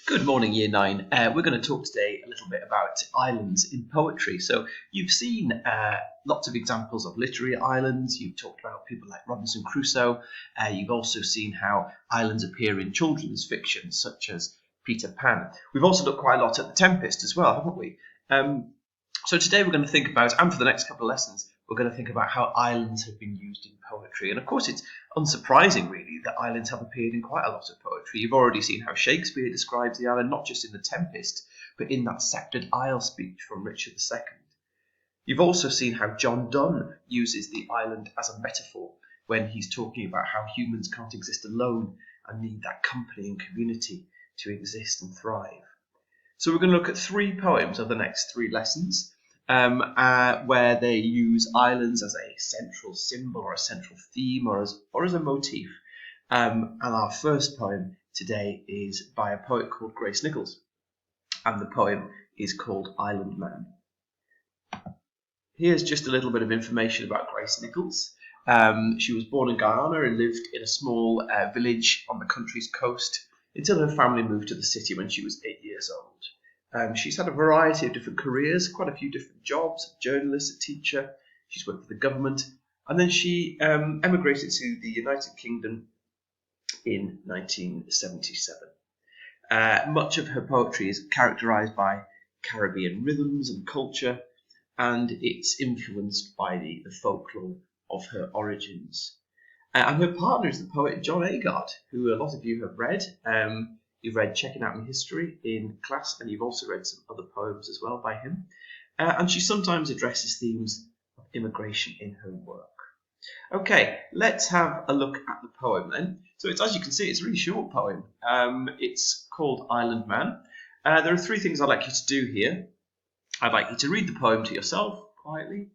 Good morning, Year 9. We're going to talk today a little bit about islands in poetry. So you've seen lots of examples of literary islands. You've talked about people like Robinson Crusoe. You've also seen how islands appear in children's fiction, such as Peter Pan. We've also looked quite a lot at The Tempest as well, haven't we? So today we're going to think about, and for the next couple of lessons, we're going to think about how islands have been used in poetry. And of course, it's unsurprising, really, that islands have appeared in quite a lot of poetry. You've already seen how Shakespeare describes the island, not just in The Tempest, but in that Sceptred Isle speech from Richard II. You've also seen how John Donne uses the island as a metaphor when he's talking about how humans can't exist alone and need that company and community to exist and thrive. So we're going to look at 3 poems over the next 3 lessons. Where they use islands as a central symbol or a central theme or as a motif. And our first poem today is by a poet called Grace Nichols, and the poem is called Island Man. Here's just a little bit of information about Grace Nichols. She was born in Guyana and lived in a small village on the country's coast until her family moved to the city when she was 8 years old. She's had a variety of different careers, quite a few different jobs, a journalist, a teacher. She's worked for the government. And then she emigrated to the United Kingdom in 1977. Much of her poetry is characterised by Caribbean rhythms and culture, and it's influenced by the folklore of her origins. And her partner is the poet John Agard, who a lot of you have read. You've read Checking Out in History in class, and you've also read some other poems as well by him. And she sometimes addresses themes of immigration in her work. Okay, let's have a look at the poem then. So it's, as you can see, it's a really short poem. It's called Island Man. There are 3 things I'd like you to do here. I'd like you to read the poem to yourself quietly.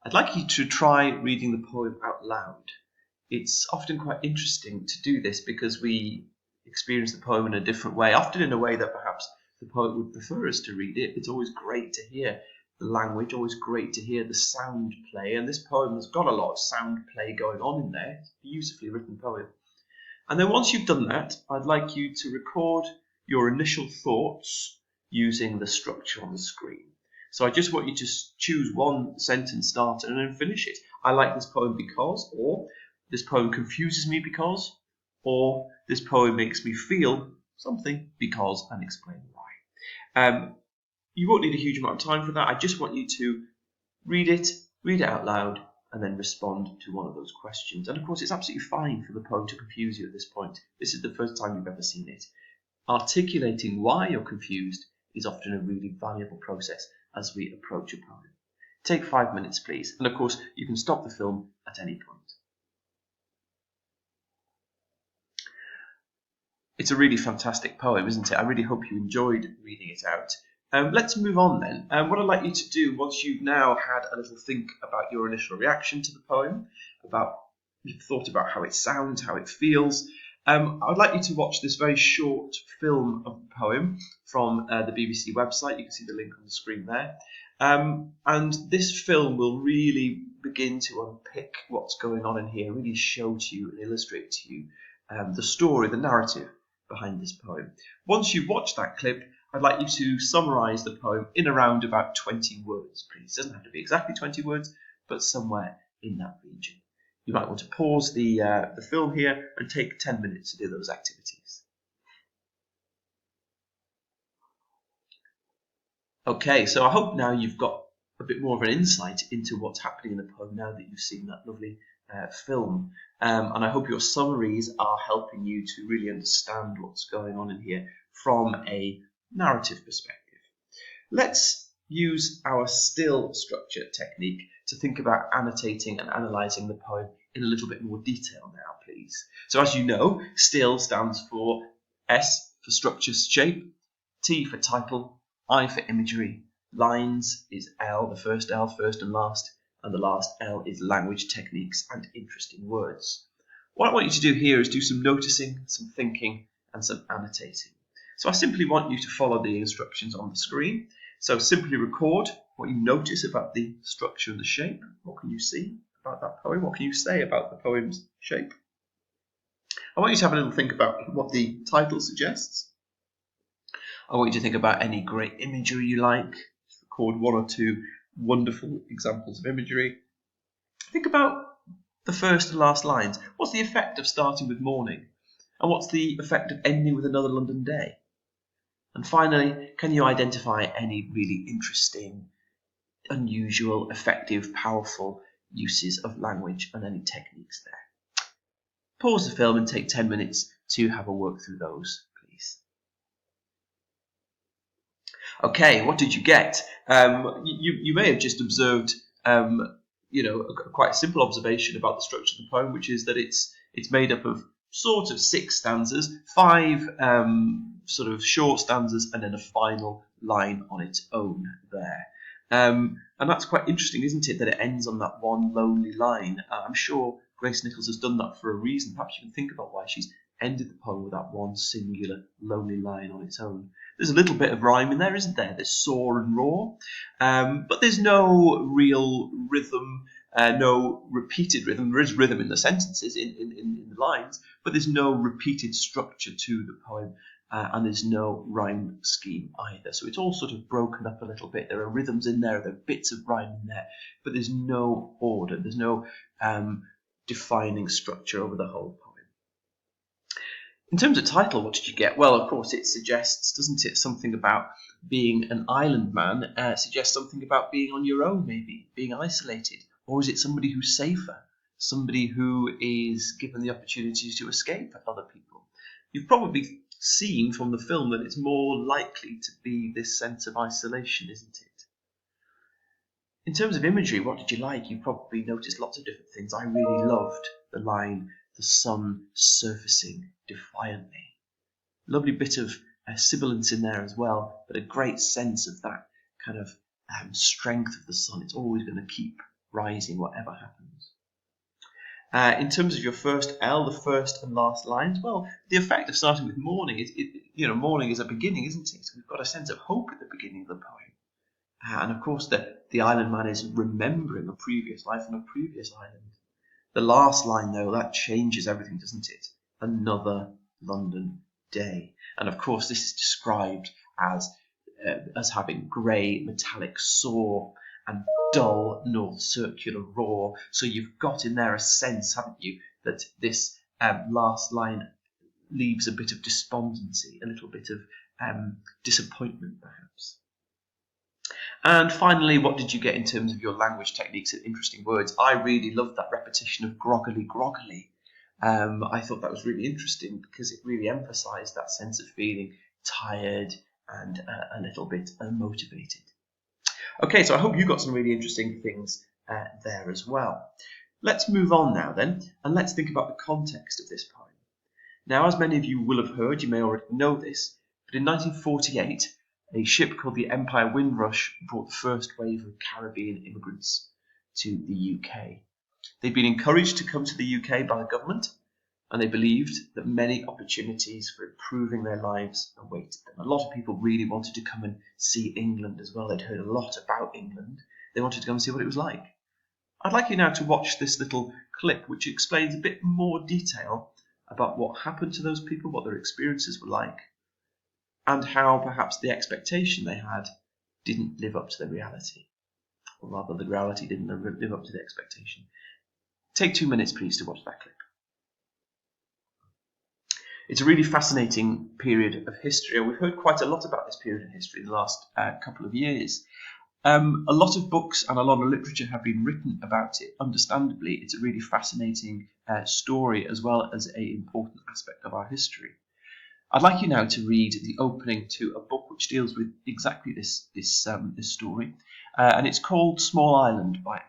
I'd like you to try reading the poem out loud. It's often quite interesting to do this because we experience the poem in a different way, often in a way that perhaps the poet would prefer us to read it. It's always great to hear the language, always great to hear the sound play, and this poem has got a lot of sound play going on in there. It's a beautifully written poem. And then once you've done that, I'd like you to record your initial thoughts using the structure on the screen. So I just want you to choose one sentence starter and then finish it. I like this poem because, or this poem confuses me because, or this poem makes me feel something because, and explain why. You won't need a huge amount of time for that. I just want you to read it out loud, and then respond to one of those questions. And of course, it's absolutely fine for the poem to confuse you at this point. This is the first time you've ever seen it. Articulating why you're confused is often a really valuable process as we approach a poem. Take 5 minutes, please. And of course, you can stop the film at any point. It's a really fantastic poem, isn't it? I really hope you enjoyed reading it out. Let's move on then. What I'd like you to do, once you've now had a little think about your initial reaction to the poem, you've thought about how it sounds, how it feels, I'd like you to watch this very short film of the poem from the BBC website. You can see the link on the screen there. And this film will really begin to unpick what's going on in here, really show to you and illustrate to you the story, the narrative behind this poem. Once you've watched that clip, I'd like you to summarise the poem in around about 20 words, please. It doesn't have to be exactly 20 words, but somewhere in that region. You might want to pause the film here and take 10 minutes to do those activities. Okay, so I hope now you've got a bit more of an insight into what's happening in the poem now that you've seen that lovely film. And I hope your summaries are helping you to really understand what's going on in here from a narrative perspective. Let's use our still structure technique to think about annotating and analysing the poem in a little bit more detail now, please. So as you know, still stands for S for structure, shape, T for title, I for imagery, lines is L, the first L, first and last the last L is language, techniques and interesting words. What I want you to do here is do some noticing, some thinking and some annotating. So I simply want you to follow the instructions on the screen. So simply record what you notice about the structure and the shape. What can you see about that poem? What can you say about the poem's shape? I want you to have a little think about what the title suggests. I want you to think about any great imagery you like. Just record one or two wonderful examples of imagery. Think about the first and last lines. What's the effect of starting with morning? And what's the effect of ending with another London day? And finally, can you identify any really interesting, unusual, effective, powerful uses of language and any techniques there? Pause the film and take 10 minutes to have a work through those, please. Okay, what did you get? You may have just observed, quite a simple observation about the structure of the poem, which is that it's made up of sort of 6 stanzas, 5 sort of short stanzas, and then a final line on its own there. And that's quite interesting, isn't it, that it ends on that one lonely line? I'm sure Grace Nichols has done that for a reason. Perhaps you can think about why she's ended the poem with that one singular lonely line on its own. There's a little bit of rhyme in there, isn't there? There's saw and raw, but there's no real rhythm, no repeated rhythm. There is rhythm in the sentences, in the lines, but there's no repeated structure to the poem, and there's no rhyme scheme either. So it's all sort of broken up a little bit. There are rhythms in there, there are bits of rhyme in there, but there's no order. There's no defining structure over the whole poem. In terms of title, what did you get? Well, of course, it suggests, doesn't it, something about being an island man, suggests something about being on your own, maybe, being isolated. Or is it somebody who's safer, somebody who is given the opportunity to escape other people? You've probably seen from the film that it's more likely to be this sense of isolation, isn't it? In terms of imagery, what did you like? You probably noticed lots of different things. I really loved the line, the sun surfacing defiantly. Lovely bit of sibilance in there as well, but a great sense of that kind of strength of the sun. It's always going to keep rising, whatever happens. In terms of your first L, the first and last lines, well, the effect of starting with morning is, morning is a beginning, isn't it? We've got a sense of hope at the beginning of the poem. And of course, the island man is remembering a previous life on a previous island. The last line, though, that changes everything, doesn't it? Another London day. And of course, this is described as having grey metallic saw and dull north circular roar. So you've got in there a sense, haven't you, that this last line leaves a bit of despondency, a little bit of disappointment, perhaps. And finally, what did you get in terms of your language techniques and interesting words? I really loved that repetition of groggily, groggily. I thought that was really interesting because it really emphasised that sense of feeling tired and a little bit unmotivated. Okay, so I hope you got some really interesting things there as well. Let's move on now then, and let's think about the context of this poem. Now, as many of you will have heard, you may already know this, but in 1948, a ship called the Empire Windrush brought the first wave of Caribbean immigrants to the UK. They'd been encouraged to come to the UK by the government, and they believed that many opportunities for improving their lives awaited them. A lot of people really wanted to come and see England as well. They'd heard a lot about England. They wanted to come and see what it was like. I'd like you now to watch this little clip which explains a bit more detail about what happened to those people, what their experiences were like, and how perhaps the expectation they had didn't live up to the reality. Or rather, the reality didn't live up to the expectation. Take 2 minutes, please, to watch that clip. It's a really fascinating period of history, and we've heard quite a lot about this period in history in the last couple of years. A lot of books and a lot of literature have been written about it. Understandably, it's a really fascinating story as well as an important aspect of our history. I'd like you now to read the opening to a book which deals with exactly this story, and it's called Small Island by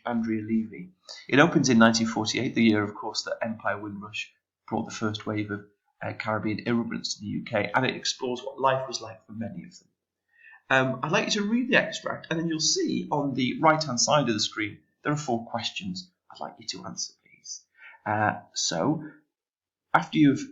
Andrea Levy. It opens in 1948, the year, of course, that Empire Windrush brought the first wave of Caribbean immigrants to the UK, and it explores what life was like for many of them. I'd like you to read the extract, and then you'll see on the right-hand side of the screen there are 4 questions I'd like you to answer, please. So, after you've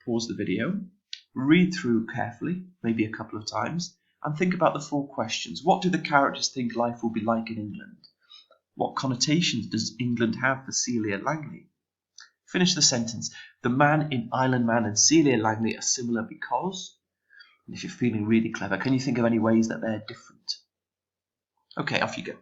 paused the video, read through carefully, maybe a couple of times, and think about the 4 questions. What do the characters think life will be like in England? What connotations does England have for Celia Langley? Finish the sentence. The man in Island Man and Celia Langley are similar because... And if you're feeling really clever, can you think of any ways that they're different? Okay, off you go.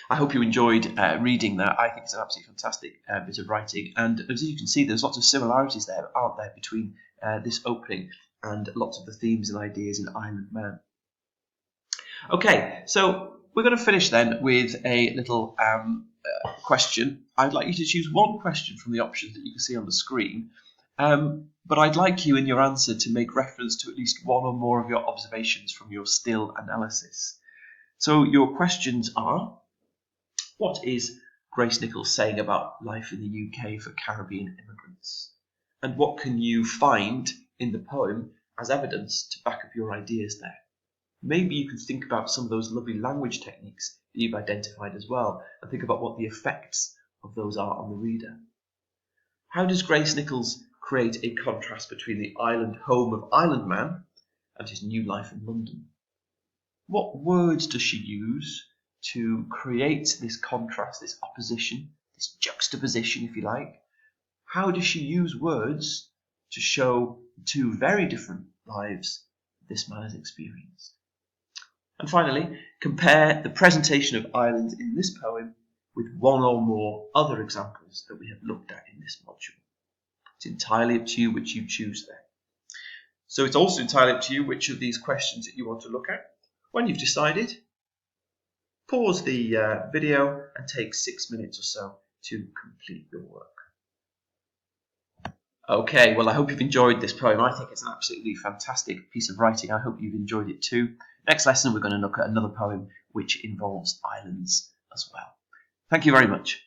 I hope you enjoyed reading that. I think it's an absolutely fantastic bit of writing. And as you can see, there's lots of similarities there, aren't there, between this opening and lots of the themes and ideas in Island Man. Okay, so we're going to finish then with a little question. I'd like you to choose one question from the options that you can see on the screen. But I'd like you in your answer to make reference to at least one or more of your observations from your still analysis. So your questions are: what is Grace Nichols saying about life in the UK for Caribbean immigrants? And what can you find in the poem as evidence to back up your ideas there? Maybe you can think about some of those lovely language techniques that you've identified as well, and think about what the effects of those are on the reader. How does Grace Nichols create a contrast between the island home of Island Man and his new life in London? What words does she use to create this contrast, this opposition, this juxtaposition, if you like? How does she use words to show two very different lives this man has experienced? And finally, compare the presentation of Ireland in this poem with one or more other examples that we have looked at in this module. It's entirely up to you which you choose there. So it's also entirely up to you which of these questions that you want to look at. When you've decided, pause the video and take 6 minutes or so to complete your work. Okay, well, I hope you've enjoyed this poem. I think it's an absolutely fantastic piece of writing. I hope you've enjoyed it too. Next lesson, we're going to look at another poem which involves islands as well. Thank you very much.